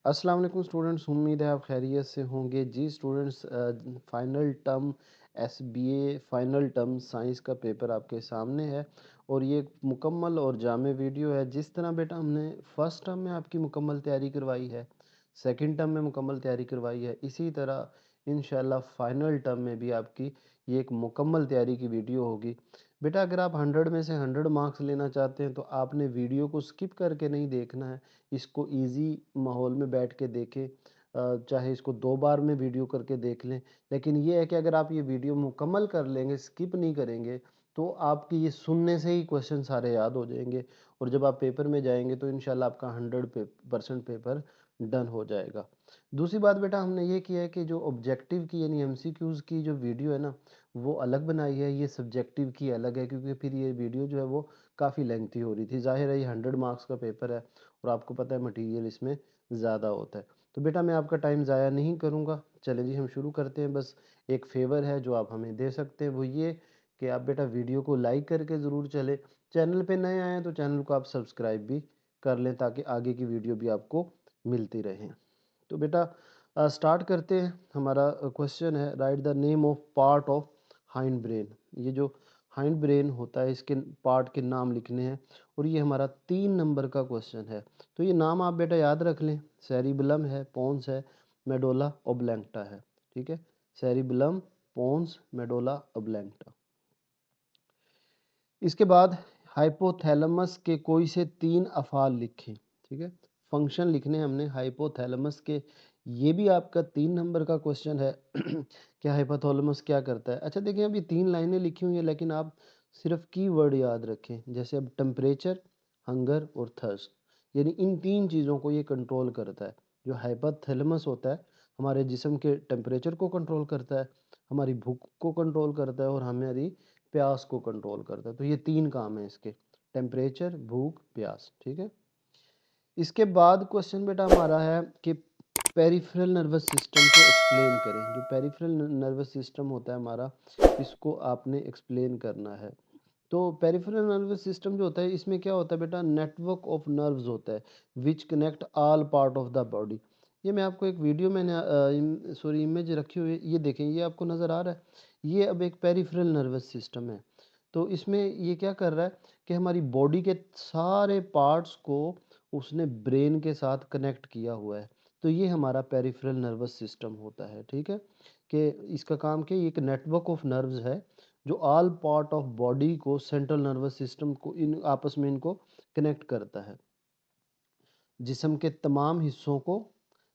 अस्सलाम वालेकुम स्टूडेंट्स, उम्मीद है आप खैरियत से होंगे। जी students, final term SBA final term science का पेपर आपके सामने है और ये एक मुकम्मल और जामे वीडियो है। जिस तरह बेटा हमने फर्स्ट टर्म में आपकी मुकम्मल तैयारी करवाई है, सेकंड टर्म में मुकम्मल तैयारी करवाई है, इसी तरह इंशाल्लाह फाइनल टर्म में भी आपकी ये एक मुकम्मल तैयारी की वीडियो होगी। बेटा अगर आप 100 में से 100 मार्क्स लेना चाहते हैं तो आपने वीडियो को स्किप करके नहीं देखना है, इसको इजी माहौल में बैठ के देखें। चाहे इसको 2 बार में वीडियो करके देख लें, लेकिन ये है कि अगर आप ये वीडियो मुकम्मल कर लेंगे, स्किप नहीं करेंगे, तो आपकी ये सुनने से ही क्वेश्चन सारे याद हो जाएंगे और जब आप पेपर में जाएंगे तो इंशाल्लाह आपका 100% पेपर डन हो जाएगा। दूसरी बात बेटा हमने ये किया है कि जो ऑब्जेक्टिव की यानी एमसीक्यूज़ की जो वीडियो है ना, वो अलग बनाई है, ये सब्जेक्टिव की अलग है, क्योंकि फिर ये वीडियो जो है वो काफ़ी लेंथी हो रही थी। ज़ाहिर है ये 100 मार्क्स का पेपर है और आपको पता है मटेरियल इसमें ज़्यादा होता है। तो बेटा मैं आपका टाइम ज़ाया नहीं करूँगा, चलें जी हम शुरू करते हैं। बस एक फ़ेवर है जो आप हमें दे सकते हैं, वो ये कि आप बेटा वीडियो को लाइक करके ज़रूर चलें। चैनल पे नए आए हैं तो चैनल को आप सब्सक्राइब भी कर लें ताकि आगे की वीडियो भी आपको मिलती रहें। तो बेटा स्टार्ट करते हैं। हमारा क्वेश्चन है, right the name of part of hind brain. ये जो हाइंड ब्रेन होता है इसके पार्ट के नाम लिखने हैं और ये हमारा 3 नंबर का क्वेश्चन है। तो ये नाम आप बेटा याद रख लें, सेरिबेलम है, पोन्स है, मेडुला ओब्लैंगटा है। ठीक है, सेरिबेलम, पोन्स, मेडुला ओब्लैंगटा। इसके बाद हाइपोथैलेमस के कोई से 3 अफ़ाल लिखें। ठीक है, फंक्शन लिखने हैं हमने हाइपोथैलेमस के। ये भी आपका 3 नंबर का क्वेश्चन है कि हाइपोथैलेमस क्या करता है। अच्छा देखिए, अभी 3 लाइनें लिखी हुई हैं लेकिन आप सिर्फ कीवर्ड याद रखें। जैसे अब टेम्परेचर, हंगर और थर्स्ट, यानी इन 3 चीज़ों को ये कंट्रोल करता है। जो हाइपोथैलेमस होता है हमारे जिस्म के टेम्परेचर को कंट्रोल करता है, हमारी भूख को कंट्रोल करता है और हमारी प्यास को कंट्रोल करता है। तो ये 3 काम है इसके, टेम्परेचर, भूख, प्यास। ठीक है, इसके बाद क्वेश्चन बेटा हमारा है कि पेरिफेरल नर्वस सिस्टम को एक्सप्लेन करें। जो पेरिफेरल नर्वस सिस्टम होता है हमारा, इसको आपने एक्सप्लेन करना है। तो पेरिफेरल नर्वस सिस्टम जो होता है इसमें क्या होता है बेटा, नेटवर्क ऑफ नर्व्स होता है which connect all part of the body. ये मैं आपको एक वीडियो मैंने सॉरी इमेज रखी हुई है, ये देखें, ये आपको नज़र आ रहा है। ये अब एक पेरिफेरल नर्वस सिस्टम है। तो इसमें ये क्या कर रहा है कि हमारी बॉडी के सारे पार्ट्स को उसने ब्रेन के साथ कनेक्ट किया हुआ है। तो ये हमारा पेरिफेरल नर्वस सिस्टम होता है। ठीक है, कि इसका काम क्या, ये एक नेटवर्क ऑफ नर्व्स है जो ऑल पार्ट ऑफ बॉडी को, सेंट्रल नर्वस सिस्टम को, इन आपस में इनको कनेक्ट करता है। जिस्म के तमाम हिस्सों को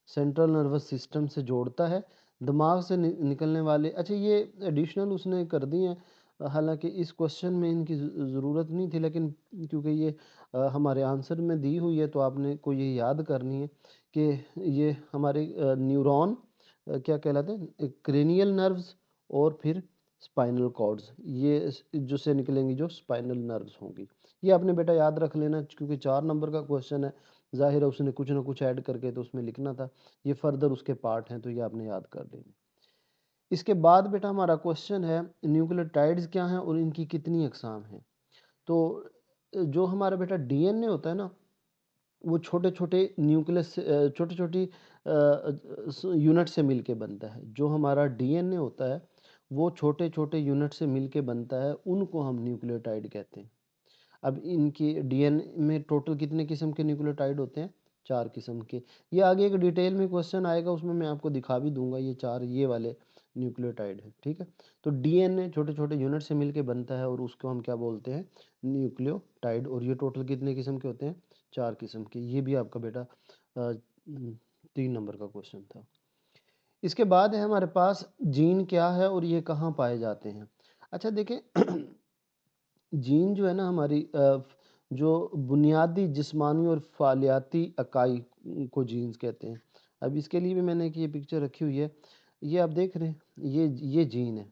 सेंट्रल नर्वस सिस्टम से जोड़ता है। दिमाग से निकलने वाले, अच्छा ये एडिशनल उसने कर दी हैं, हालांकि इस क्वेश्चन में इनकी ज़रूरत नहीं थी, लेकिन क्योंकि ये हमारे आंसर में दी हुई है तो आपने को ये याद करनी है कि ये हमारे न्यूरॉन क्या कहलाते हैं, क्रेनियल नर्व्स और फिर स्पाइनल कॉर्ड्स, ये जो से निकलेंगी जो स्पाइनल नर्व्स होंगी। ये आपने बेटा याद रख लेना क्योंकि 4 नंबर का क्वेश्चन है। ज़ाहिर है उसने कुछ ना कुछ ऐड करके तो उसमें लिखना था, ये फर्दर उसके पार्ट हैं तो ये आपने याद कर लेने। इसके बाद बेटा हमारा क्वेश्चन है, न्यूक्लियोटाइड्स क्या हैं और इनकी कितनी अक़साम हैं। तो जो हमारा बेटा डीएनए होता है ना, वो छोटे छोटे न्यूक्लियस छोटी छोटी यूनिट से मिलके बनता है। जो हमारा डीएनए होता है वो छोटे छोटे यूनिट से मिलके बनता है, उनको हम न्यूक्लियोटाइड कहते हैं। अब इनकी डीएनए में टोटल कितने किस्म के न्यूक्लियोटाइड होते हैं, 4 किस्म के। ये आगे एक डिटेल में क्वेश्चन आएगा, उसमें मैं आपको दिखा भी दूंगा ये 4 ये वाले न्यूक्लियोटाइड है। ठीक है, तो डीएनए छोटे छोटे यूनिट से मिलके बनता है और उसको हम क्या बोलते हैं, न्यूक्लियोटाइड। और ये टोटल कितने किस्म के होते हैं, 4 किस्म के। ये भी आपका बेटा 3 नंबर का क्वेश्चन था। इसके बाद है हमारे पास जीन क्या है और ये कहाँ पाए जाते हैं। अच्छा देखें जीन जो है ना हमारी जो बुनियादी जिस्मानी और फ़ालियाती इकाई को जीन्स कहते हैं। अब इसके लिए भी मैंने एक ये पिक्चर रखी हुई है, ये आप देख रहे हैं, ये जीन है।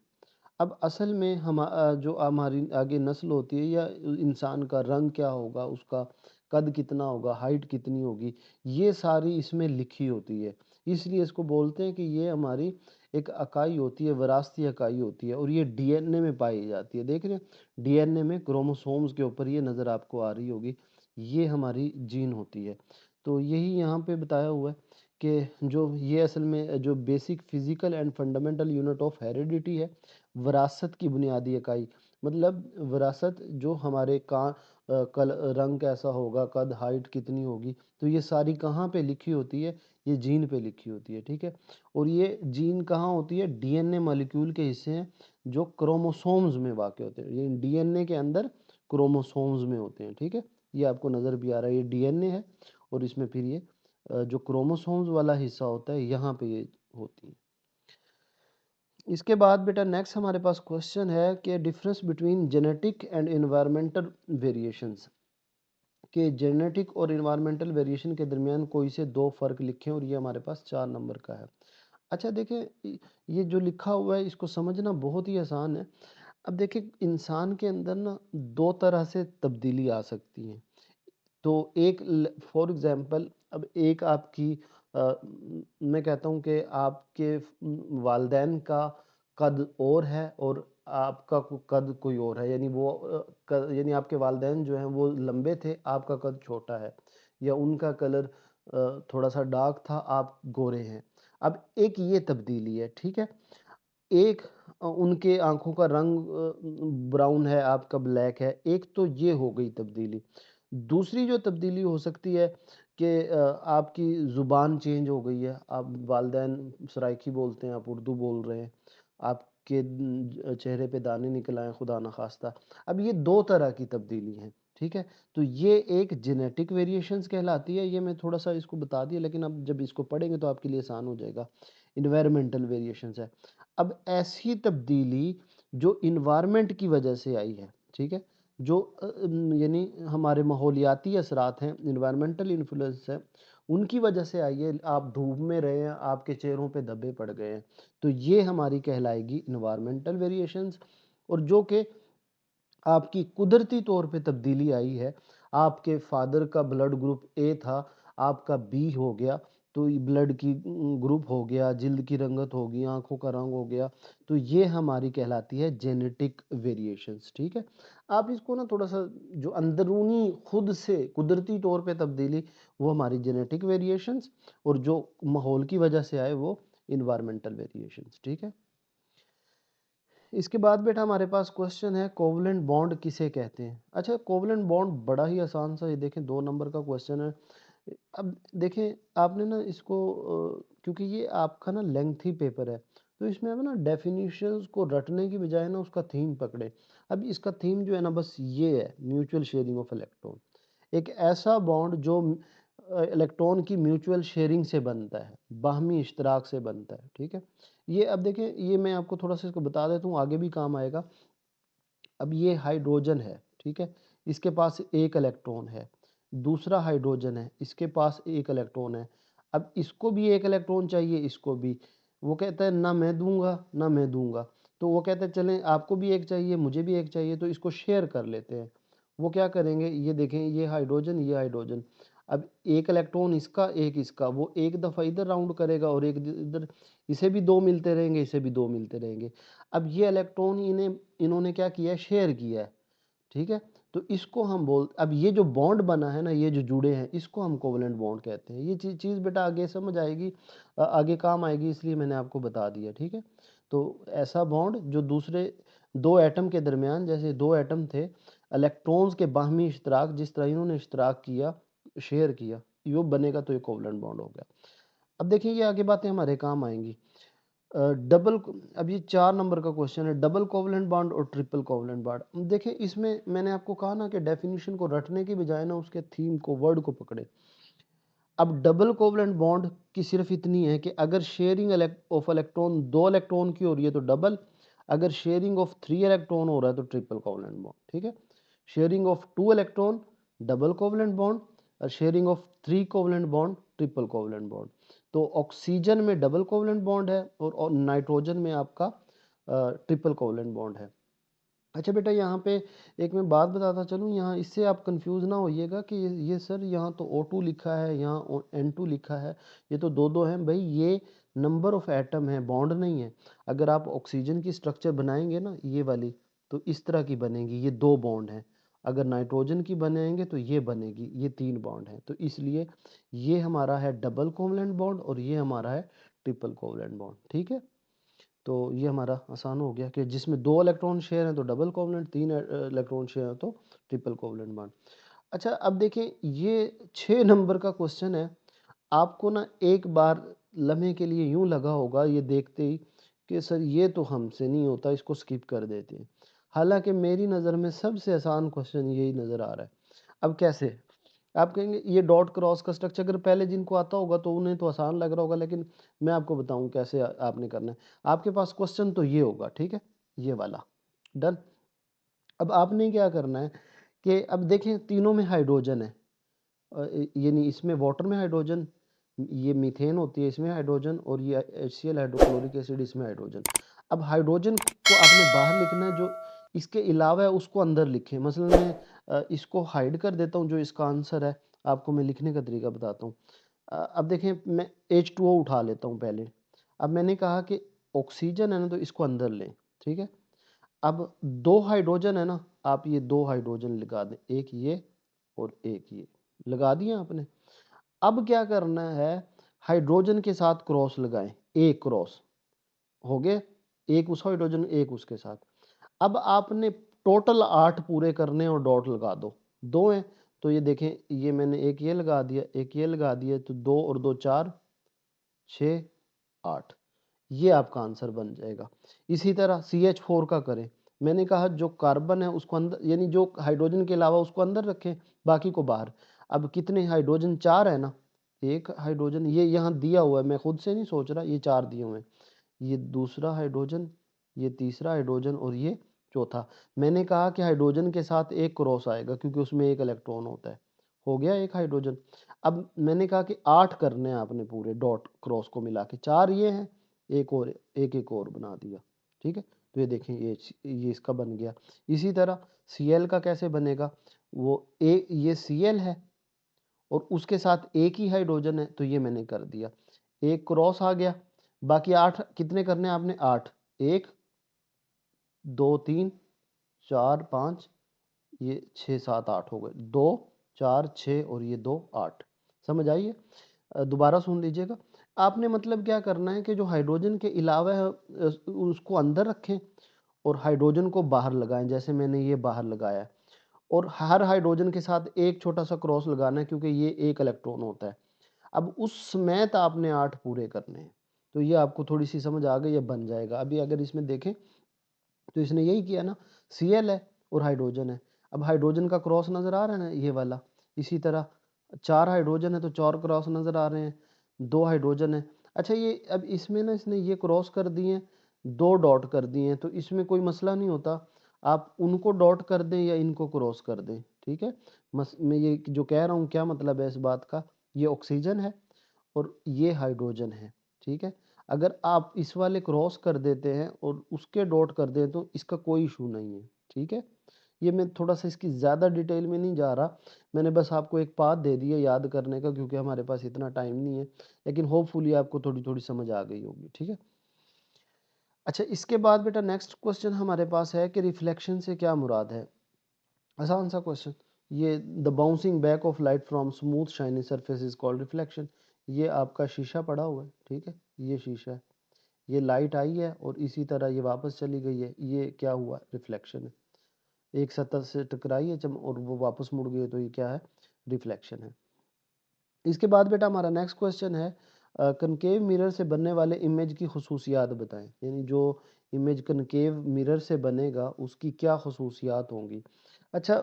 अब असल में जो हमारी आगे नस्ल होती है या इंसान का रंग क्या होगा, उसका कद कितना होगा, हाइट कितनी होगी, ये सारी इसमें लिखी होती है। इसलिए इसको बोलते हैं कि ये हमारी एक इकाई होती है, विरासती इकाई होती है और ये डीएनए में पाई जाती है। देख रहे हैं डीएनए में क्रोमोसोम्स के ऊपर ये नज़र आपको आ रही होगी, ये हमारी जीन होती है। तो यही यहाँ पे बताया हुआ है कि जो ये असल में जो basic physical and fundamental unit of heredity है, विरासत की बुनियादी इकाई। मतलब विरासत जो हमारे कल रंग कैसा होगा, कद हाइट कितनी होगी, तो ये सारी कहाँ पे लिखी होती है, ये जीन पे लिखी होती है, ठीक है। और ये जीन कहाँ होती है, डीएनए मॉलिक्यूल के हिस्से हैं जो क्रोमोसोम्स में वाक़ होते हैं। ये डीएनए के अंदर क्रोमोसोम्स में होते हैं, ठीक है। ये आपको नज़र भी आ रहा है, ये डीएनए है और इसमें फिर ये जो क्रोमोसोम्स वाला हिस्सा होता है यहाँ पे ये होती है। इसके बाद बेटा नेक्स्ट हमारे पास क्वेश्चन है कि difference between genetic and environmental variations, कि जेनेटिक और एनवायरमेंटल वेरिएशन के दरमियान कोई से दो फ़र्क लिखें, और ये हमारे पास 4 नंबर का है। अच्छा देखिए, ये जो लिखा हुआ है इसको समझना बहुत ही आसान है। अब देखिए इंसान के अंदर ना दो तरह से तब्दीली आ सकती है। तो एक फॉर एग्जांपल, अब एक आपकी मैं कहता हूँ कि आपके वालदैन का कद और है और आपका कद कोई और है, यानी वो यानी आपके वालदैन जो हैं वो लंबे थे, आपका कद छोटा है, या उनका कलर थोड़ा सा डार्क था, आप गोरे हैं। अब एक ये तब्दीली है, ठीक है। एक उनके आँखों का रंग ब्राउन है, आपका ब्लैक है, एक तो ये हो गई तब्दीली। दूसरी जो तब्दीली हो सकती है कि आपकी ज़ुबान चेंज हो गई है, आप वालदैन सराइकी बोलते हैं, आप उर्दू बोल रहे हैं, आपके चेहरे पे दाने निकल आए खुदा न खास्ता। अब ये 2 तरह की तब्दीली हैं, ठीक है? तो ये एक जेनेटिक वेरिएशंस कहलाती है, ये मैं थोड़ा-सा इसको बता दिया, लेकिन अब जब इसको पढ़ेंगे तो आपके लिए आसान हो जाएगा। एनवायरमेंटल वेरिएशंस है। अब ऐसी तब्दीली जो इन्वायरमेंट की वजह से आई है, ठीक है? जो यानी हमारे माहौलियाती असरात हैं, इन्वायरमेंटल इन्फ्लुएंस है, उनकी वजह से आई है। आप धूप में रहे हैं, आपके चेहरों पे धब्बे पड़ गए हैं, तो ये हमारी कहलाएगी इन्वायरमेंटल वेरिएशंस। और जो कि आपकी कुदरती तौर पे तब्दीली आई है, आपके फादर का ब्लड ग्रुप ए था, आपका बी हो गया, तो ये ब्लड की ग्रुप हो गया, जिल्द की रंगत हो गई, आँखों का रंग हो गया, तो ये हमारी कहलाती है जेनेटिक वेरिएशंस, ठीक है। आप इसको ना थोड़ा-सा जो अंदरूनी खुद से कुदरती तौर पे तब्दीली, वो हमारी जेनेटिक वेरिएशंस, और जो माहौल की वजह से आए वो एनवायरमेंटल वेरिएशंस, ठीक है। इसके बाद बेटा हमारे पास क्वेश्चन है, कोवलेंट बॉन्ड किसे कहते हैं। अच्छा, कोवलेंट बॉन्ड बड़ा ही आसान सा, ये देखें 2 नंबर का क्वेश्चन है। अब देखें आपने ना इसको क्योंकि ये आपका ना लेंथी पेपर है, तो इसमें अब ना डेफिनेशंस को रटने की बजाय ना उसका थीम पकड़े। अब इसका थीम जो है ना बस ये है, म्यूचुअल शेयरिंग ऑफ इलेक्ट्रॉन। एक ऐसा बॉन्ड जो इलेक्ट्रॉन की म्यूचुअल शेयरिंग से बनता है, बाहमी इश्तराक से बनता है, ठीक है। ये अब देखें, ये मैं आपको थोड़ा सा इसको बता देता हूँ, आगे भी काम आएगा। अब ये हाइड्रोजन है, ठीक है, इसके पास एक इलेक्ट्रॉन है। दूसरा हाइड्रोजन है, इसके पास एक इलेक्ट्रॉन है। अब इसको भी एक इलेक्ट्रॉन चाहिए, इसको भी। वो कहता है ना मैं दूंगा ना मैं दूंगा, तो वो कहते हैं चलें आपको भी एक चाहिए, मुझे भी एक चाहिए, तो इसको शेयर कर लेते हैं। वो क्या करेंगे, ये देखें, ये हाइड्रोजन, ये हाइड्रोजन। अब एक इलेक्ट्रॉन इसका, एक इसका, वो एक दफ़ा इधर राउंड करेगा और एक इधर, इसे भी दो मिलते रहेंगे, इसे भी दो मिलते रहेंगे। अब ये इलेक्ट्रॉन इन्होंने क्या किया है, शेयर किया है, ठीक है। तो इसको हम अब ये जो बॉन्ड बना है ना, ये जो जुड़े हैं, इसको हम कोवलेंट बॉन्ड कहते हैं। ये चीज़ बेटा आगे समझ आएगी, आगे काम आएगी, इसलिए मैंने आपको बता दिया, ठीक है। तो ऐसा बॉन्ड जो दूसरे दो एटम के दरमियान, जैसे दो एटम थे, इलेक्ट्रॉन्स के बाहमी इश्तराक, जिस तरह इन्होंने इश्तराक किया, शेयर किया, ये बनेगा, तो ये कोवलेंट बॉन्ड हो गया। अब देखिए ये आगे बातें हमारे काम आएंगी। डबल, अब ये 4 नंबर का क्वेश्चन है, डबल कोवलेंट बॉन्ड और ट्रिपल कोवलेंट बॉन्ड। देखिए इसमें मैंने आपको कहा ना कि डेफिनेशन को रटने की बजाय ना उसके थीम को, वर्ड को पकड़े। अब डबल कोवलेंट बॉन्ड की सिर्फ इतनी है कि अगर शेयरिंग ऑफ इलेक्ट्रॉन 2 इलेक्ट्रॉन की हो रही है तो डबल, अगर शेयरिंग ऑफ 3 इलेक्ट्रॉन हो रहा है तो ट्रिपल कोवलेंट बॉन्ड, ठीक है। Sharing of 2 electron double covalent bond, और sharing of 3 covalent bond triple covalent bond. तो ऑक्सीजन में डबल कोवलेंट बॉन्ड है और नाइट्रोजन में आपका ट्रिपल कोवलेंट बॉन्ड है। अच्छा बेटा, यहाँ पे एक मैं बात बताता चलूँ, यहाँ इससे आप कंफ्यूज ना होइएगा कि ये सर यहाँ तो O2 लिखा है, यहाँ N2 लिखा है, ये तो दो दो हैं। भाई ये नंबर ऑफ एटम है, बॉन्ड नहीं है। अगर आप ऑक्सीजन की स्ट्रक्चर बनाएंगे ना ये वाली, तो इस तरह की बनेगी, ये दो बॉन्ड हैं। अगर नाइट्रोजन की बनाएंगे तो ये बनेगी, ये 3 बॉन्ड हैं, तो इसलिए ये हमारा है डबल कोवलेंट बॉन्ड और ये हमारा है ट्रिपल कोवलेंट बॉन्ड। ठीक है, तो ये हमारा आसान हो गया कि जिसमें 2 इलेक्ट्रॉन शेयर हैं तो डबल कोवलेंट, 3 इलेक्ट्रॉन शेयर हैं तो ट्रिपल कोवलेंट बॉन्ड। अच्छा, अब देखें ये 6 नंबर का क्वेश्चन है। आपको ना एक बार लम्हे के लिए यूं लगा होगा ये देखते ही कि सर ये तो हमसे नहीं होता, इसको स्किप कर देते हैं। हालांकि मेरी नज़र में सबसे आसान क्वेश्चन यही नज़र आ रहा है। अब कैसे? आप कहेंगे ये डॉट क्रॉस का स्ट्रक्चर अगर पहले जिनको आता होगा तो उन्हें तो आसान लग रहा होगा, लेकिन मैं आपको बताऊं कैसे आपने करना है। आपके पास क्वेश्चन तो ये होगा, ठीक है, ये वाला। डन। अब आपने क्या करना है कि अब देखें तीनों में हाइड्रोजन है, यानी इसमें वाटर में हाइड्रोजन, ये मीथेन होती है इसमें हाइड्रोजन, और ये HCl हाइड्रोक्लोरिक एसिड इसमें हाइड्रोजन। अब हाइड्रोजन को आपने बाहर लिखना है, जो इसके अलावा है उसको अंदर लिखें। मसलन मैं इसको हाइड कर देता हूँ, जो इसका आंसर है आपको मैं लिखने का तरीका बताता हूँ। अब देखें मैं H2O उठा लेता हूँ पहले। अब मैंने कहा कि ऑक्सीजन है ना, तो इसको अंदर लें, ठीक है। अब 2 हाइड्रोजन है ना, आप ये 2 हाइड्रोजन लगा दें, एक ये और एक ये लगा दिया आपने। अब क्या करना है, हाइड्रोजन के साथ क्रॉस लगाएं, एक क्रॉस हो गए, एक उस हाइड्रोजन एक उसके साथ। अब आपने टोटल 8 पूरे करने और डॉट लगा दो, 2 हैं तो ये देखें, ये मैंने एक ये लगा दिया, एक ये लगा दिया, तो 2 और 2 4, 6, 8, ये आपका आंसर बन जाएगा। इसी तरह CH4 का करें। मैंने कहा जो कार्बन है उसको अंदर, यानी जो हाइड्रोजन के अलावा उसको अंदर रखें, बाकी को बाहर। अब कितने हाइड्रोजन? 4 है ना, एक हाइड्रोजन ये यहाँ दिया हुआ है, मैं खुद से नहीं सोच रहा, ये 4 दिए हुए हैं। ये दूसरा हाइड्रोजन, ये तीसरा हाइड्रोजन और ये चौथा। मैंने कहा कि हाइड्रोजन के साथ एक क्रॉस आएगा क्योंकि उसमें एक इलेक्ट्रॉन होता है, हो गया एक हाइड्रोजन। अब मैंने कहा कि 8 करने हैं आपने पूरे डॉट क्रॉस को मिला के, 4 ये हैं, एक और, एक और बना दिया, ठीक है। तो ये देखें ये इसका बन गया। इसी तरह Cl का कैसे बनेगा, वो ये Cl है और उसके साथ एक ही हाइड्रोजन है, तो ये मैंने कर दिया, एक क्रॉस आ गया। बाकी 8 कितने करने हैं आपने? 8, 1 2 3 4 5, ये 6 7 8 हो गए, 2 4 6 और ये 2 8। समझ आइए? दोबारा सुन लीजिएगा। आपने मतलब क्या करना है कि जो हाइड्रोजन के अलावा है उसको अंदर रखें और हाइड्रोजन को बाहर लगाएं, जैसे मैंने ये बाहर लगाया है। और हर हाइड्रोजन के साथ एक छोटा सा क्रॉस लगाना है क्योंकि ये एक इलेक्ट्रॉन होता है। अब उस समेत आपने 8 पूरे करने हैं। तो ये आपको थोड़ी सी समझ आ गई, ये बन जाएगा। अभी अगर इसमें देखें तो इसने यही किया ना, Cl है और हाइड्रोजन है। अब हाइड्रोजन का क्रॉस नज़र आ रहा है ना, ये वाला। इसी तरह 4 हाइड्रोजन है तो 4 क्रॉस नज़र आ रहे हैं, 2 हाइड्रोजन है। अच्छा, ये अब इसमें ना इसने ये क्रॉस कर दिए, 2 डॉट कर दिए हैं, तो इसमें कोई मसला नहीं होता। आप उनको डॉट कर दें या इनको क्रॉस कर दें, ठीक है। मैं ये जो कह रहा हूँ क्या मतलब है इस बात का, ये ऑक्सीजन है और ये हाइड्रोजन है, ठीक है। अगर आप इस वाले क्रॉस कर देते हैं और उसके डॉट कर दें तो इसका कोई इशू नहीं है, ठीक है। ये मैं थोड़ा सा इसकी ज़्यादा डिटेल में नहीं जा रहा, मैंने बस आपको एक पाथ दे दिया याद करने का, क्योंकि हमारे पास इतना टाइम नहीं है, लेकिन होपफुली आपको थोड़ी थोड़ी समझ आ गई होगी, ठीक है। अच्छा, इसके बाद बेटा नेक्स्ट क्वेश्चन हमारे पास है कि रिफ्लेक्शन से क्या मुराद है। आसान सा क्वेश्चन, ये the bouncing back of light from smooth shiny surface is called reflection. ये आपका शीशा पड़ा हुआ है, ठीक है, ये शीशा है, ये लाइट आई है और इसी तरह ये वापस चली गई है, ये क्या हुआ? रिफ्लेक्शन है। एक सतह से टकराई है और वो वापस मुड़ गई है, तो ये क्या है? रिफ्लेक्शन है। इसके बाद बेटा हमारा नेक्स्ट क्वेश्चन है, कनकेव मिरर से बनने वाले इमेज की खसूसियात बताएं। यानी जो इमेज कनकेव मिरर से बनेगा उसकी क्या खसूसियात होंगी। अच्छा,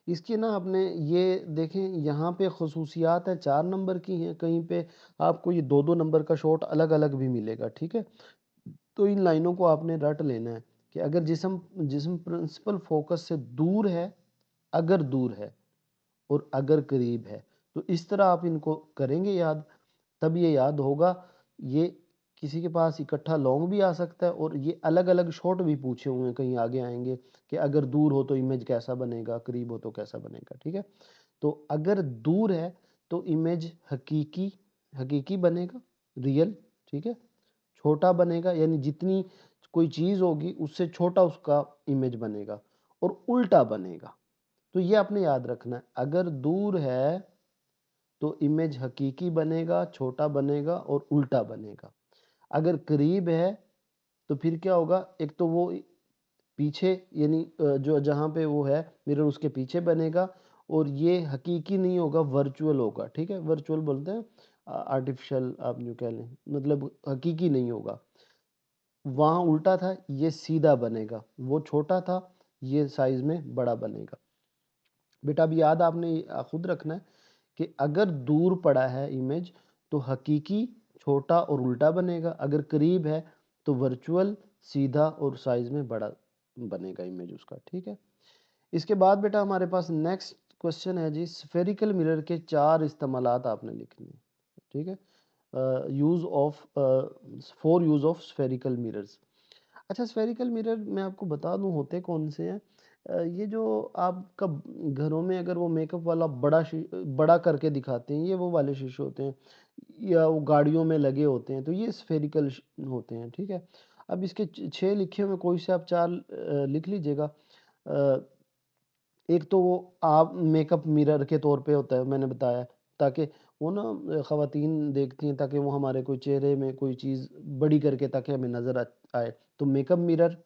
इसकी ना आपने ये देखें, यहाँ पे खसूसियात है 4 नंबर की हैं, कहीं पे आपको ये 2-2 नंबर का शॉर्ट अलग अलग भी मिलेगा, ठीक है। तो इन लाइनों को आपने रट लेना है कि अगर जिस्म जिस्म प्रिंसिपल फोकस से दूर है, अगर दूर है और अगर करीब है, तो इस तरह आप इनको करेंगे याद, तब ये याद होगा। ये किसी के पास इकट्ठा लॉन्ग भी आ सकता है और ये अलग अलग शॉर्ट भी पूछे हुए हैं, कहीं आगे आएंगे कि अगर दूर हो तो इमेज कैसा बनेगा, करीब हो तो कैसा बनेगा, ठीक है। तो अगर दूर है तो इमेज हकीकी हकीकी बनेगा, रियल, ठीक है। छोटा बनेगा यानी जितनी कोई चीज़ होगी उससे छोटा उसका इमेज बनेगा, और उल्टा बनेगा। तो ये आपने याद रखना है, अगर दूर है तो इमेज हकीकी बनेगा, छोटा बनेगा और उल्टा बनेगा। अगर करीब है तो फिर क्या होगा, एक तो वो पीछे यानी जो जहाँ पे वो है मिरर उसके पीछे बनेगा, और ये हकीकी नहीं होगा, वर्चुअल होगा। ठीक है, वर्चुअल बोलते हैं, आर्टिफिशियल आप जो कह लें, मतलब हकीकी नहीं होगा। वहाँ उल्टा था, ये सीधा बनेगा, वो छोटा था, ये साइज में बड़ा बनेगा। बेटा अब याद आपने खुद रखना है कि अगर दूर पड़ा है इमेज तो हकीकी छोटा और उल्टा बनेगा, अगर करीब है तो वर्चुअल सीधा और साइज में बड़ा बनेगा इमेज उसका। ठीक है, इसके बाद बेटा हमारे पास नेक्स्ट क्वेश्चन है जी, स्फेरिकल मिरर के 4 इस्तेमालात आपने लिखने हैं। ठीक है, use of 4 use of spherical mirrors. अच्छा, स्फेरिकल मिरर मैं आपको बता दूं होते कौन से हैं। ये जो आपका घरों में अगर वो मेकअप वाला बड़ा करके दिखाते हैं, ये वो वाले शीशे होते हैं, या वो गाड़ियों में लगे होते हैं, तो ये स्फेरिकल होते हैं। ठीक है, अब इसके 6 लिखे हुए, कोई से आप 4 लिख लीजिएगा। एक तो वो आप मेकअप मिरर के तौर पे होता है, मैंने बताया, ताकि वो ना ख़वातीन देखती हैं, ताकि वो हमारे कोई चेहरे में कोई चीज़ बड़ी करके ताकि हमें नज़र आए। तो मेकअप मिरर,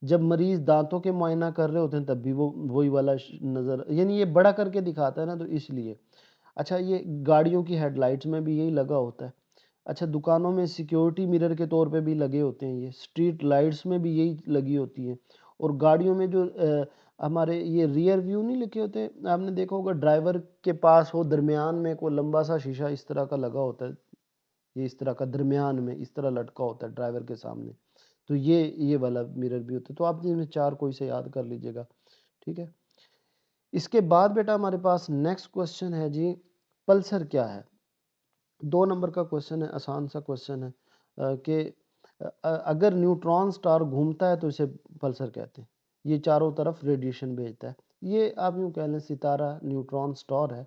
जब मरीज़ दांतों के मुआयना कर रहे होते हैं तब भी वो वही वाला नज़र, यानी ये बड़ा करके दिखाता है ना, तो इसलिए। अच्छा, ये गाड़ियों की हेडलाइट्स में भी यही लगा होता है। अच्छा, दुकानों में सिक्योरिटी मिरर के तौर पे भी लगे होते हैं, ये स्ट्रीट लाइट्स में भी यही लगी होती है। और गाड़ियों में जो हमारे ये रियर व्यू नहीं लिखे होते, आपने देखा होगा ड्राइवर के पास हो, दरमियान में कोई लंबा सा शीशा इस तरह का लगा होता है, ये इस तरह का दरमियान में इस तरह लटका होता है ड्राइवर के सामने, तो ये वाला मिरर भी होता है। तो आप इनमें 4 कोई से याद कर लीजिएगा। ठीक है, इसके बाद बेटा हमारे पास नेक्स्ट क्वेश्चन है जी, पल्सर क्या है। 2 नंबर का क्वेश्चन है, आसान सा क्वेश्चन है, कि अगर न्यूट्रॉन स्टार घूमता है तो इसे पल्सर कहते हैं। ये चारों तरफ रेडिएशन भेजता है, ये आप यूँ कह लें सितारा न्यूट्रॉन स्टार है,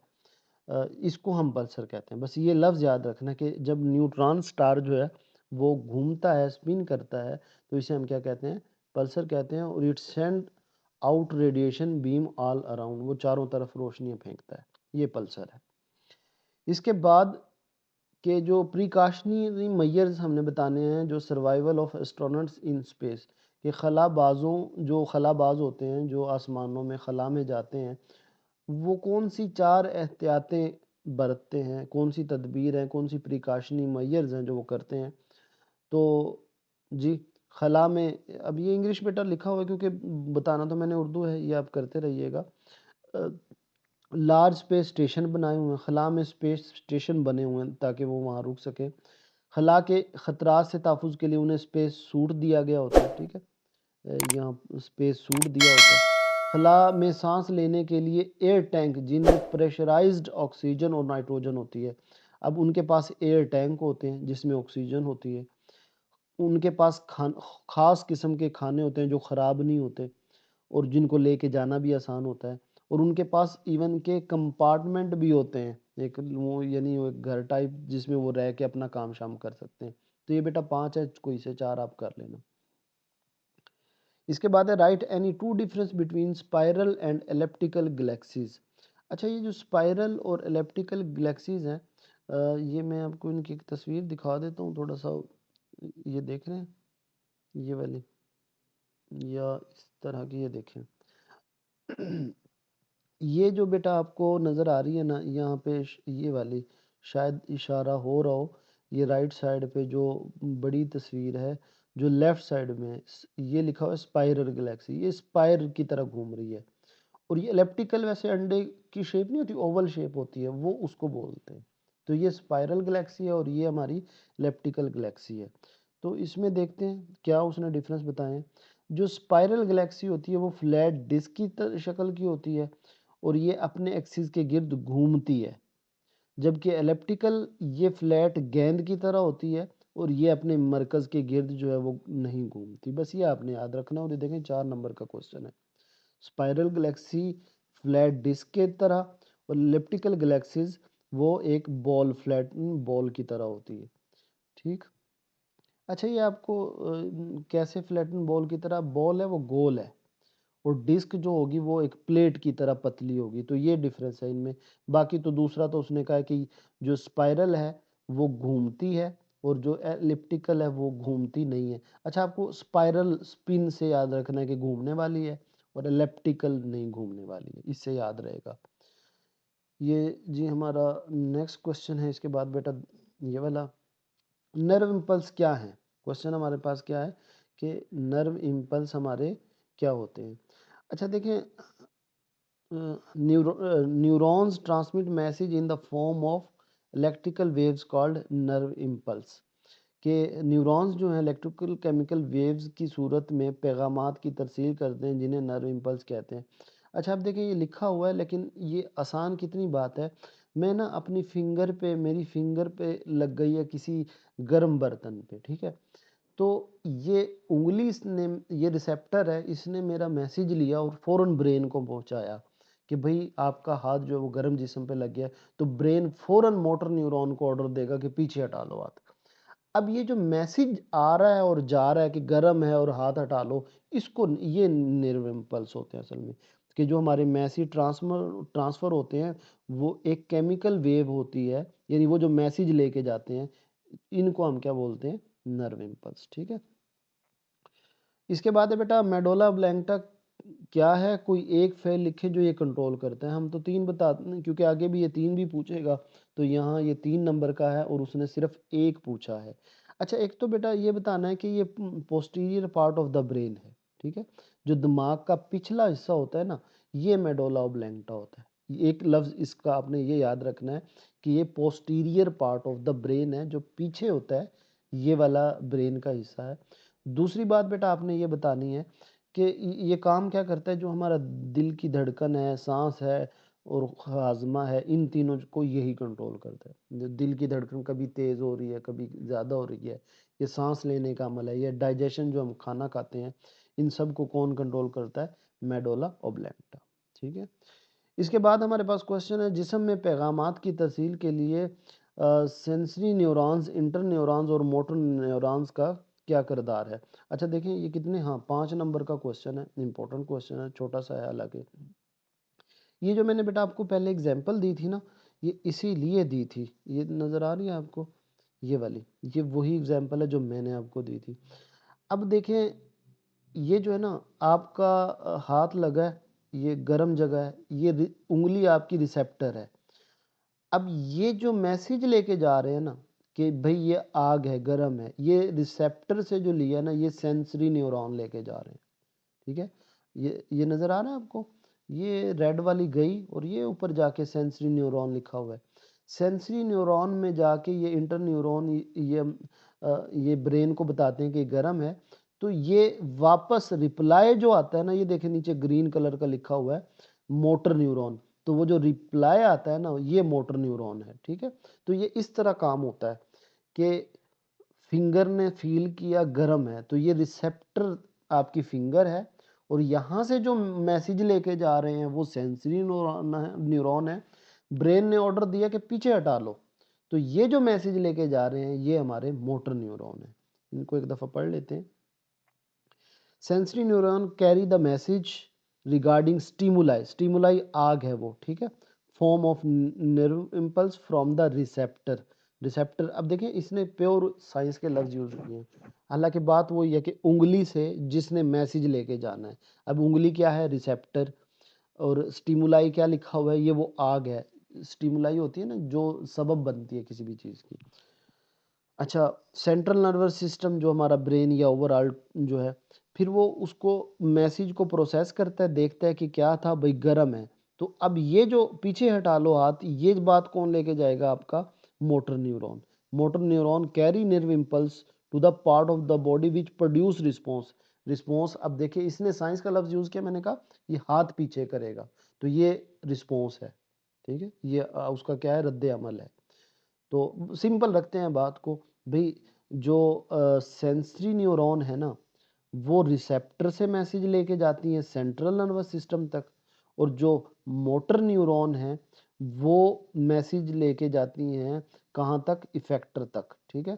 इसको हम पल्सर कहते हैं। बस ये लफ्ज़ याद रखना कि जब न्यूट्रॉन स्टार जो है वो घूमता है, स्पिन करता है, तो इसे हम क्या कहते हैं, पल्सर कहते हैं। और it send out radiation beam all around, वो चारों तरफ रोशनियाँ फेंकता है, ये पल्सर है। इसके बाद के जो प्रिकॉशनरी मेजर्स हमने बताने हैं, जो survival of astronauts in space, के खलाबाजों, जो खलाबाज होते हैं जो आसमानों में खला में जाते हैं, वो कौन सी 4 एहतियातें बरतते हैं, कौन सी तदबीर हैं, कौन सी प्रिकॉशनरी मेजर्स हैं जो वो करते हैं। तो जी, खला में, अब ये इंग्लिश बेटा लिखा हुआ है क्योंकि बताना तो मैंने उर्दू है, ये आप करते रहिएगा। लार्ज स्पेस स्टेशन बनाए हुए हैं, खला में स्पेस स्टेशन बने हुए हैं ताकि वो वहाँ रुक सके। खला के ख़तरात से तहफ़्फ़ुज़ के लिए उन्हें स्पेस सूट दिया गया होता है। ठीक है, यहाँ स्पेस सूट दिया होता है। खला में सांस लेने के लिए एयर टैंक, जिनमें प्रेशराइज्ड ऑक्सीजन और नाइट्रोजन होती है। अब उनके पास एयर टैंक होते हैं जिसमें ऑक्सीजन होती है, उनके पास ख़ास किस्म के खाने होते हैं जो ख़राब नहीं होते और जिनको लेके जाना भी आसान होता है। और उनके पास इवन के कंपार्टमेंट भी होते हैं, एक वो यानी वो एक घर टाइप जिसमें वो रह के अपना काम शाम कर सकते हैं। तो ये बेटा 5 है, कोई से 4 आप कर लेना। इसके बाद है right any 2 difference between spiral and elliptical galaxies. अच्छा, ये जो स्पाइरल और एलिप्टिकल गैलेक्सीज हैं, ये मैं आपको इनकी एक तस्वीर दिखा देता हूँ थोड़ा सा, ये देख रहे हैं, ये वाली या इस तरह की, ये देखें। ये जो बेटा आपको नज़र आ रही है ना यहाँ पे, ये वाली शायद इशारा हो रहा हो, ये राइट साइड पे जो बड़ी तस्वीर है, जो लेफ्ट साइड में है, ये लिखा हुआ है स्पाइरल गैलेक्सी, ये स्पाइर की तरह घूम रही है। और ये एलिप्टिकल वैसे अंडे की शेप नहीं होती, ओवल शेप होती है, वो उसको बोलते हैं। तो ये स्पाइरल गैलेक्सी है और ये हमारी एलिप्टिकल गैलेक्सी है। तो इसमें देखते हैं क्या उसने डिफरेंस बताए हैं। जो स्पाइरल गैलेक्सी होती है वो फ्लैट डिस्क की शक्ल की होती है और ये अपने एक्सिस के गिर्द घूमती है, जबकि एलिप्टिकल ये फ्लैट गेंद की तरह होती है और ये अपने मरकज़ के गिर्द जो है वो नहीं घूमती। बस ये आपने याद रखना। और ये देखें 4 नंबर का क्वेश्चन है। स्पाइरल गैलेक्सी फ्लैट डिस्क के तरह और एलिप्टिकल गैलेक्सीज वो एक बॉल, फ्लैट बॉल की तरह होती है। ठीक। अच्छा, ये आपको कैसे फ्लैटन बॉल की तरह, बॉल है वो गोल है और डिस्क जो होगी वो एक प्लेट की तरह पतली होगी, तो ये डिफरेंस है इनमें। बाकी तो दूसरा तो उसने कहा है कि जो स्पाइरल है वो घूमती है और जो एलिप्टिकल है वो घूमती नहीं है। अच्छा, आपको स्पाइरल स्पिन से याद रखना है कि घूमने वाली है और एलिप्टिकल नहीं घूमने वाली है, इससे याद रहेगा। ये जी हमारा नेक्स्ट क्वेश्चन है। इसके बाद बेटा ये वाला, नर्व इम्पल्स क्या है। क्वेश्चन हमारे पास क्या है कि नर्व इम्पल्स हमारे क्या होते हैं। अच्छा देखें, neurons transmit message in the form of electrical waves called nerve impulse. के न्यूरॉन्स जो हैं इलेक्ट्रिकल केमिकल वेव्स की सूरत में पैगामात की तरसील करते हैं, जिन्हें नर्व इम्पल्स कहते हैं। अच्छा, आप देखिए ये लिखा हुआ है, लेकिन ये आसान कितनी बात है। मैं ना अपनी फिंगर पे, मेरी फिंगर पे लग गई है किसी गर्म बर्तन पे, ठीक है। तो ये उंगली, इसने, ये रिसेप्टर है, इसने मेरा मैसेज लिया और फ़ौरन ब्रेन को पहुंचाया कि भाई आपका हाथ जो है वो गर्म जिस्म पे लग गया है। तो ब्रेन फ़ौरन मोटर न्यूरॉन को ऑर्डर देगा कि पीछे हटा लो हाथ। अब ये जो मैसेज आ रहा है और जा रहा है कि गर्म है और हाथ हटा लो, इसको ये नर्व इम्पल्स होते हैं असल में। कि जो हमारे मैसेज ट्रांसफ़र होते हैं वो एक केमिकल वेव होती है, यानी वो जो मैसेज लेके जाते हैं, इनको हम क्या बोलते हैं, नर्व इम्पल्स, ठीक है। इसके बाद है बेटा मेडोला ऑब्लैंगटा क्या है, कोई एक फेल लिखे जो ये कंट्रोल करता है। हम तो तीन बताते हैं क्योंकि आगे भी ये तीन भी पूछेगा, तो यहाँ ये 3 नंबर का है और उसने सिर्फ एक पूछा है। अच्छा, एक तो बेटा ये बताना है कि ये posterior part of the brain है, ठीक है। जो दिमाग का पिछला हिस्सा होता है ना, ये मेडोला ऑब्लैंगटा होता है। एक लफ्ज़ इसका आपने ये याद रखना है कि ये posterior part of the brain है, जो पीछे होता है, ये वाला ब्रेन का हिस्सा है। दूसरी बात बेटा आपने ये बतानी है कि ये काम क्या करता है, जो हमारा दिल की धड़कन है, सांस है और हाजमा है, इन तीनों को यही कंट्रोल करता है। जो दिल की धड़कन कभी तेज़ हो रही है, कभी ज़्यादा हो रही है, ये सांस लेने का अमल है, ये डाइजेशन जो हम खाना खाते हैं, इन सब को कौन कंट्रोल करता है, मेडोला ऑब्लैंगटा, ठीक है। इसके बाद हमारे पास क्वेश्चन है, जिस्म में पैगामात की तरसील के लिए सेंसरी न्यूरॉन्स, इंटर न्यूरॉन्स और मोटर न्यूरॉन्स का क्या किरदार है। अच्छा देखें ये कितने, हाँ 5 नंबर का क्वेश्चन है, इंपॉर्टेंट क्वेश्चन है, छोटा सा है हालांकि। ये जो मैंने बेटा आपको पहले एग्जांपल दी थी ना, ये इसीलिए दी थी, ये नज़र आ रही है आपको, ये वाली, ये वही एग्जांपल है जो मैंने आपको दी थी। अब देखें, ये जो है ना आपका हाथ लगा है, ये गर्म जगह है, ये उंगली आपकी रिसेप्टर है। अब ये जो मैसेज लेके जा रहे हैं ना कि भाई ये आग है, गर्म है, ये रिसेप्टर से जो लिया ना, ये सेंसरी न्यूरॉन लेके जा रहे हैं, ठीक है। ये नज़र आ रहा है आपको, ये रेड वाली गई और ये ऊपर जाके सेंसरी न्यूरॉन लिखा हुआ है। सेंसरी न्यूरॉन में जाके ये इंटर न्यूरॉन ये ब्रेन को बताते हैं कि गर्म है। तो ये वापस रिप्लाई जो आता है ना, ये देखें नीचे ग्रीन कलर का लिखा हुआ है, मोटर न्यूरॉन। तो वो जो रिप्लाई आता है ना, ये मोटर न्यूरॉन है, ठीक है। तो ये इस तरह काम होता है कि फिंगर ने फील किया गर्म है, तो ये रिसेप्टर आपकी फिंगर है और यहाँ से जो मैसेज लेके जा रहे हैं वो सेंसरी न्यूरॉन है। ब्रेन ने ऑर्डर दिया कि पीछे हटा लो, तो ये जो मैसेज लेके जा रहे हैं ये हमारे मोटर न्यूरॉन है। इनको एक दफ़ा पढ़ लेते हैं। Sensory neuron carry the message regarding stimuli, stimuli आग है वो, ठीक है, form of nerve impulse from the receptor. Receptor, अब देखें इसने प्योर साइंस के लफ्ज यूज किए हैं, हालांकि बात वही है कि उंगली से जिसने मैसेज लेके जाना है। अब उंगली क्या है, रिसेप्टर, और स्टिमुलाई क्या लिखा हुआ है, ये वो आग है। स्टिमुलाई होती है ना जो सबब बनती है किसी भी चीज़ की। अच्छा, सेंट्रल नर्वस सिस्टम जो हमारा ब्रेन या ओवरऑल जो है, फिर वो उसको मैसेज को प्रोसेस करता है, देखता है कि क्या था भाई, गर्म है। तो अब ये जो पीछे हटा लो हाथ, ये बात कौन लेके जाएगा, आपका motor neuron. Motor neuron carry nerve impulse to the part of the body which produce response. Response, अब देखिए इसने साइंस का लफ्ज यूज़ किया, मैंने कहा ये हाथ पीछे करेगा, तो ये रिस्पॉन्स है, ठीक है। ये उसका क्या है, रद्द अमल है। तो सिंपल रखते हैं बात को भाई, जो सेंसरी न्यूरॉन है ना, वो रिसेप्टर से मैसेज लेके जाती हैं सेंट्रल नर्वस सिस्टम तक, और जो मोटर न्यूरॉन है वो मैसेज लेके जाती हैं कहाँ तक, इफेक्टर तक, ठीक है।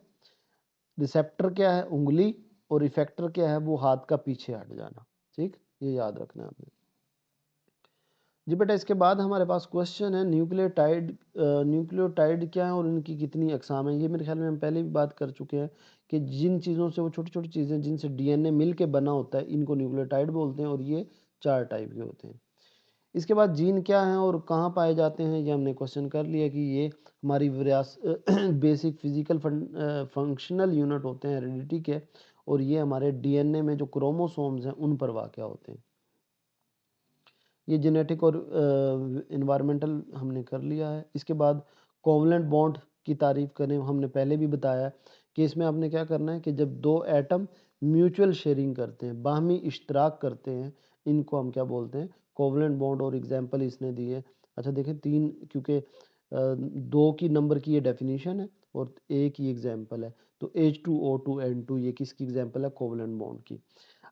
रिसेप्टर क्या है, उंगली, और इफेक्टर क्या है, वो हाथ का पीछे हट जाना, ठीक। ये याद रखना है आपने। जी बेटा, इसके बाद हमारे पास क्वेश्चन है न्यूक्लियोटाइड। न्यूक्लियोटाइड क्या है और इनकी कितनी अक़साम है। ये मेरे ख्याल में हम पहले भी बात कर चुके हैं कि जिन चीज़ों से, वो छोटी-छोटी चीज़ें जिनसे डीएनए मिल के बना होता है, इनको न्यूक्लियोटाइड बोलते हैं और ये 4 टाइप के होते हैं। इसके बाद जीन क्या हैं और कहाँ पाए जाते हैं, ये हमने क्वेश्चन कर लिया कि ये हमारी बेसिक फिजिकल फंक्शनल यूनिट होते हैं हेरिडिटी के, और ये हमारे डीएनए में जो क्रोमोसोम्स हैं उन पर वाक़या होते हैं। ये जेनेटिक और एनवायरमेंटल हमने कर लिया है। इसके बाद कोवलेंट बॉन्ड की तारीफ़ करें, हमने पहले भी बताया कि इसमें आपने क्या करना है कि जब 2 एटम म्यूचुअल शेयरिंग करते हैं, बाहमी इश्तराक करते हैं, इनको हम क्या बोलते हैं, कोवलेंट बॉन्ड। और एग्जांपल इसने दी है। अच्छा देखें 3, क्योंकि 2 की नंबर की ये डेफिनेशन है और 1 ही एग्जांपल है, तो H2O2 N2 ये किसकी एग्जांपल है, कोवलेंट बॉन्ड की।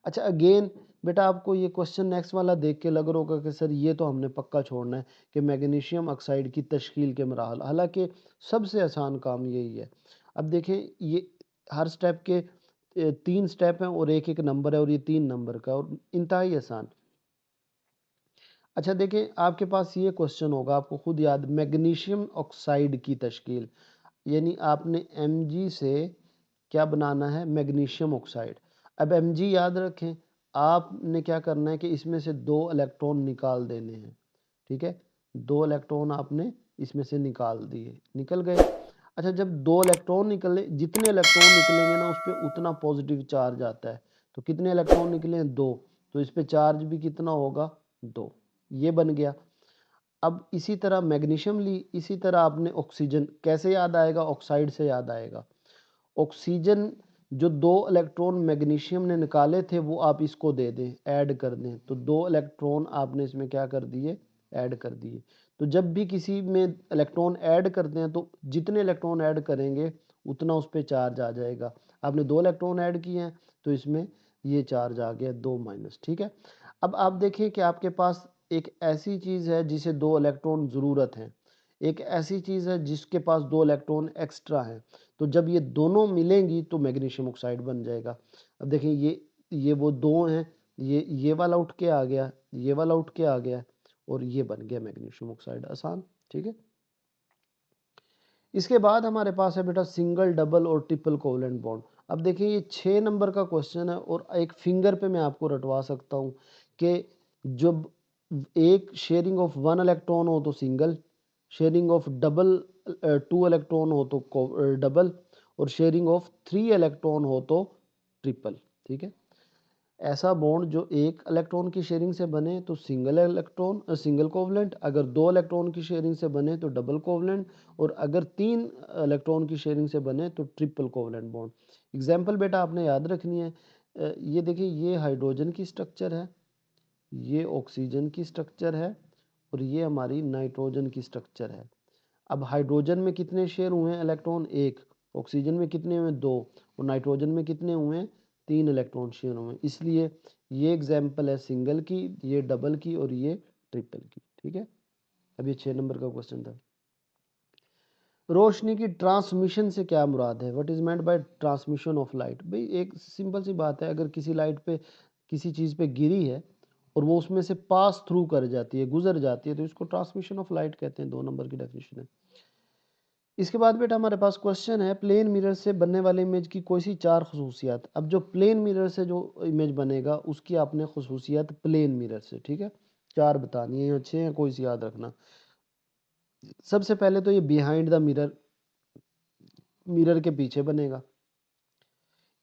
अच्छा अगेन बेटा, आपको ये क्वेश्चन नेक्स्ट वाला देख के लग रहा होगा कि सर ये तो हमने पक्का छोड़ना है कि मैग्नीशियम ऑक्साइड की तश्कील के मराहल, हालांकि सबसे आसान काम यही है। अब देखें, ये हर स्टेप के 3 स्टेप हैं और एक एक नंबर है, और ये 3 नंबर का और इंतहाई आसान। अच्छा देखें, आपके पास ये क्वेश्चन होगा, आपको खुद याद, मैग्नीशियम ऑक्साइड की तश्कील, यानी आपने Mg से क्या बनाना है, मैग्नीशियम ऑक्साइड। अब Mg याद रखें, आपने क्या करना है कि इसमें से 2 इलेक्ट्रॉन निकाल देने हैं, ठीक है। 2 इलेक्ट्रॉन आपने इसमें से निकाल दिए, निकल गए। अच्छा, जब 2 इलेक्ट्रॉन निकले, जितने इलेक्ट्रॉन निकलेंगे ना उस पर उतना पॉजिटिव चार्ज आता है। तो कितने इलेक्ट्रॉन निकले हैं, 2, तो इस पे चार्ज भी कितना होगा, 2। ये बन गया। अब इसी तरह मैग्नीशियम ली, इसी तरह आपने ऑक्सीजन, कैसे याद आएगा, ऑक्साइड से याद आएगा। ऑक्सीजन, जो 2 इलेक्ट्रॉन मैग्नीशियम ने निकाले थे वो आप इसको दे दें, ऐड कर दें, तो 2 इलेक्ट्रॉन आपने इसमें क्या कर दिए, ऐड कर दिए। तो जब भी किसी में इलेक्ट्रॉन ऐड करते हैं तो जितने इलेक्ट्रॉन ऐड करेंगे उतना उस पर चार्ज आ जाएगा। आपने 2 इलेक्ट्रॉन ऐड किए हैं तो इसमें ये चार्ज आ गया 2 माइनस, ठीक है। अब आप देखिए कि आपके पास एक ऐसी चीज़ है जिसे 2 इलेक्ट्रॉन ज़रूरत है, एक ऐसी चीज़ है जिसके पास 2 इलेक्ट्रॉन एक्स्ट्रा हैं। तो जब ये दोनों मिलेंगी तो मैग्नीशियम ऑक्साइड बन जाएगा। अब देखिए, ये वो 2 हैं, ये वाला उठ के आ गया, ये वाला उठ के आ गया, और ये बन गया मैग्नीशियम ऑक्साइड, आसान, ठीक है। इसके बाद हमारे पास है बेटा सिंगल, डबल और ट्रिपल कोवलेंट बॉन्ड। अब देखिए, ये 6 नंबर का क्वेश्चन है और एक फिंगर पे मैं आपको रटवा सकता हूँ कि जब एक शेयरिंग ऑफ 1 इलेक्ट्रॉन हो तो single, sharing of double 2 electron हो तो डबल, और शेयरिंग ऑफ 3 इलेक्ट्रॉन हो तो ट्रिपल, ठीक है। ऐसा बॉन्ड जो 1 इलेक्ट्रॉन की शेयरिंग से बने तो सिंगल इलेक्ट्रॉन, सिंगल कोवलेंट, अगर 2 इलेक्ट्रॉन की शेयरिंग से बने तो डबल कोवलेंट, और अगर 3 इलेक्ट्रॉन की शेयरिंग से बने तो ट्रिपल कोवलेंट बॉन्ड। एग्जाम्पल बेटा आपने याद रखनी है। ये देखिए, ये हाइड्रोजन की स्ट्रक्चर है, ये ऑक्सीजन की स्ट्रक्चर है, और ये हमारी नाइट्रोजन की स्ट्रक्चर है। अब हाइड्रोजन में कितने शेयर हुए हैं इलेक्ट्रॉन, 1, ऑक्सीजन में कितने हुए, 2, और नाइट्रोजन में कितने हुए हैं, 3 इलेक्ट्रॉन शेयर हुए हैं। इसलिए ये एग्जाम्पल है सिंगल की, ये डबल की, और ये ट्रिपल की, ठीक है। अब ये 6 नंबर का क्वेश्चन था। रोशनी की ट्रांसमिशन से क्या मुराद है, what is meant by transmission of light. भाई एक सिंपल सी बात है, अगर किसी लाइट पे, किसी चीज़ पे गिरी है और वो उसमें से पास थ्रू कर जाती है, गुजर जाती है, तो इसको ट्रांसमिशन ऑफ लाइट कहते हैं। 2 नंबर की डेफिनेशन है। इसके बाद बेटा हमारे पास क्वेश्चन है प्लेन मिरर से बनने वाले इमेज की कोई सी 4 खसूसियात। अब जो प्लेन मिरर से जो इमेज बनेगा उसकी आपने खसूसियात प्लेन मिरर से, ठीक है, 4 बतानी है, अच्छे हैं, कोई सी याद रखना। सबसे पहले तो ये बिहाइंड द मिरर, मिरर के पीछे बनेगा।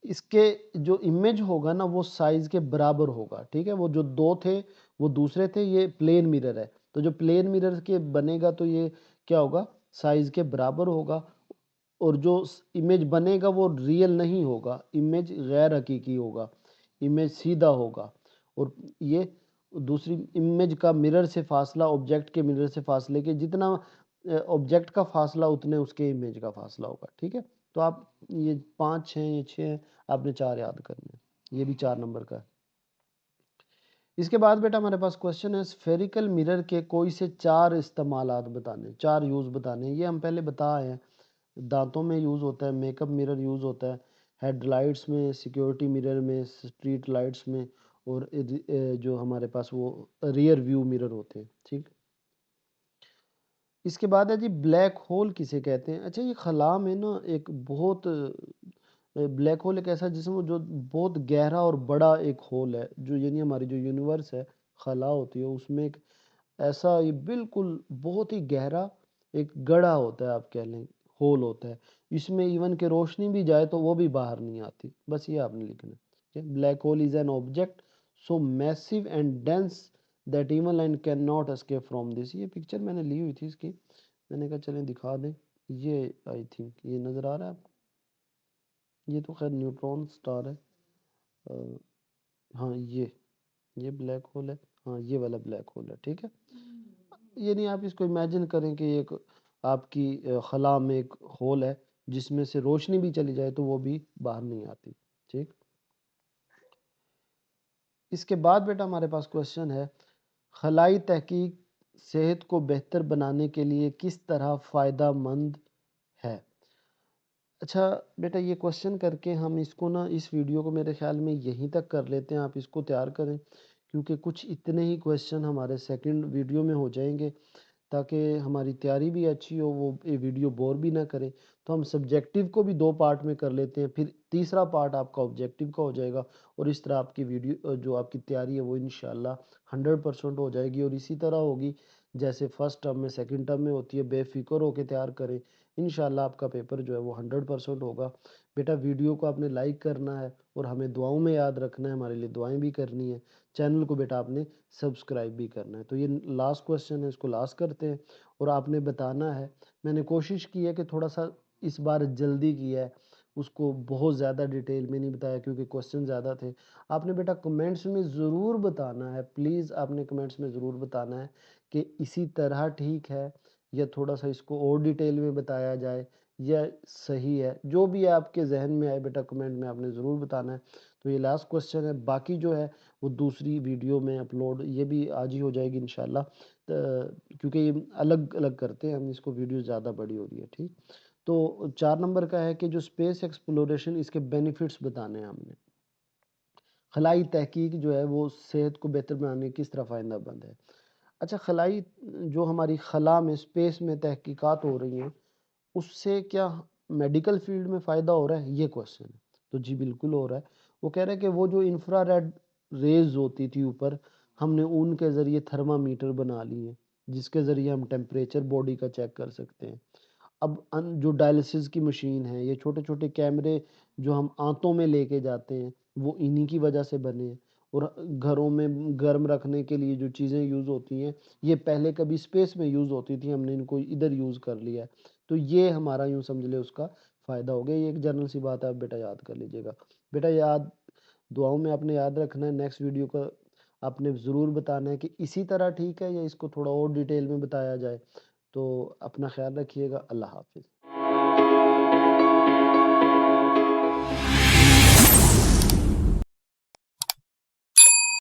इसके जो इमेज होगा ना वो साइज के बराबर होगा, ठीक है। वो जो 2 थे वो दूसरे थे, ये प्लेन मिरर है, तो जो प्लेन मिरर के बनेगा तो ये क्या होगा, साइज के बराबर होगा। और जो इमेज बनेगा वो रियल नहीं होगा, इमेज गैर हकीकी होगा, इमेज सीधा होगा। और ये दूसरी इमेज का मिरर से फासला, ऑब्जेक्ट के मिरर से फासले के जितना ऑब्जेक्ट का फासला उतने उसके इमेज का फासला होगा, ठीक है। तो आप ये 5 हैं, ये 6 हैं, आपने 4 याद करने हैं, ये भी 4 नंबर का है। इसके बाद बेटा हमारे पास क्वेश्चन है स्फेरिकल मिरर के कोई से 4 इस्तेमालात बताने, 4 यूज़ बताने। ये हम पहले बता आए हैं, दांतों में यूज़ होता है, मेकअप मिरर यूज़ होता है, हेडलाइट्स में, सिक्योरिटी मिरर में, स्ट्रीट लाइट्स में, और जो हमारे पास वो रियर व्यू मिरर होते हैं, ठीक। इसके बाद है जी ब्लैक होल किसे कहते हैं? अच्छा, ये खला में ना एक बहुत ब्लैक होल एक ऐसा जिसमें जो बहुत गहरा और बड़ा एक होल है, जो यानी हमारी जो यूनिवर्स है, खला होती है उसमें एक ऐसा ये बिल्कुल बहुत ही गहरा एक गड्ढा होता है, आप कह लें होल होता है। इसमें इवन के रोशनी भी जाए तो वो भी बाहर नहीं आती। बस ये आपने लिखना है, ठीक है? Black hole is an object so massive and dense that even light can not escape from this. ये पिक्चर मैंने ली हुई थी इसकी, मैंने कहा चलें दिखा दें। ये आई थिंक ये नज़र आ रहा है आपको? ये तो खैर न्यूट्रॉन स्टार है। अ, हाँ ये ब्लैक होल है। हाँ ये वाला ब्लैक होल है, ठीक है। ये नहीं, आप इसको इमेजिन करें कि एक आपकी खला में एक होल है जिसमें से रोशनी भी चली जाए तो वो भी बाहर नहीं आती, ठीक। इसके बाद बेटा हमारे पास क्वेश्चन है, खलाई तहकीक सेहत को बेहतर बनाने के लिए किस तरह फ़ायदेमंद है? अच्छा बेटा, ये क्वेश्चन करके हम इसको ना इस वीडियो को मेरे ख्याल में यहीं तक कर लेते हैं। आप इसको तैयार करें, क्योंकि कुछ इतने ही क्वेश्चन हमारे सेकंड वीडियो में हो जाएंगे, ताकि हमारी तैयारी भी अच्छी हो, वो ये वीडियो बोर भी ना करे। तो हम सब्जेक्टिव को भी 2 पार्ट में कर लेते हैं, फिर तीसरा पार्ट आपका ऑब्जेक्टिव का हो जाएगा, और इस तरह आपकी वीडियो जो आपकी तैयारी है वो इंशाल्लाह 100% हो जाएगी। और इसी तरह होगी जैसे फर्स्ट टर्म में सेकंड टर्म में होती है, बेफिक्र होकर तैयार करें, इंशाल्लाह आपका पेपर जो है वो 100% होगा। बेटा वीडियो को आपने लाइक करना है और हमें दुआओं में याद रखना है, हमारे लिए दुआएं भी करनी है। चैनल को बेटा आपने सब्सक्राइब भी करना है। तो ये लास्ट क्वेश्चन है, इसको लास्ट करते हैं और आपने बताना है। मैंने कोशिश की है कि थोड़ा सा इस बार जल्दी किया है, उसको बहुत ज़्यादा डिटेल में नहीं बताया क्योंकि क्वेश्चन ज़्यादा थे। आपने बेटा कमेंट्स में ज़रूर बताना है, प्लीज़ आपने कमेंट्स में ज़रूर बताना है कि इसी तरह ठीक है या थोड़ा सा इसको और डिटेल में बताया जाए या सही है। जो भी आपके जहन में आए बेटा कमेंट में आपने ज़रूर बताना है। तो ये लास्ट क्वेश्चन है, बाकी जो है वो दूसरी वीडियो में अपलोड ये भी आज ही हो जाएगी इंशाल्लाह, क्योंकि ये अलग अलग करते हैं हम इसको, वीडियो ज़्यादा बड़ी हो रही है, ठीक। तो 4 नंबर का है कि जो स्पेस एक्सप्लोरेशन इसके बेनिफिट्स बताने हैं हमने। खलाई तहकीक जो है वो सेहत को बेहतर बनाने में किस तरह फ़ायदेमंद है। अच्छा, खलाई जो हमारी खला में स्पेस में तहकीकात हो रही हैं, उससे क्या मेडिकल फील्ड में फ़ायदा हो रहा है, ये क्वेश्चन है। तो जी बिल्कुल हो रहा है। वो कह रहे हैं कि वो जो इंफ्रारेड रेज़ होती थी ऊपर, हमने उनके ज़रिए थर्मामीटर बना लिए हैं, जिसके ज़रिए हम टेम्परेचर बॉडी का चेक कर सकते हैं। अब जो डायलिसिस की मशीन है, ये छोटे-छोटे कैमरे जो हम आँतों में लेके जाते हैं, वो इन्हीं की वजह से बने हैं। और घरों में गर्म रखने के लिए जो चीज़ें यूज़ होती हैं, ये पहले कभी स्पेस में यूज़ होती थी, हमने इनको इधर यूज़ कर लिया है। तो ये हमारा यूँ समझ लें उसका फ़ायदा हो गया। ये एक जनरल सी बात है, आप बेटा याद कर लीजिएगा। बेटा याद दुआओं में आपने याद रखना है, नेक्स्ट वीडियो का आपने ज़रूर बताना है कि इसी तरह ठीक है या इसको थोड़ा और डिटेल में बताया जाए। तो अपना ख़्याल रखिएगा। अल्लाह हाफ़िज़।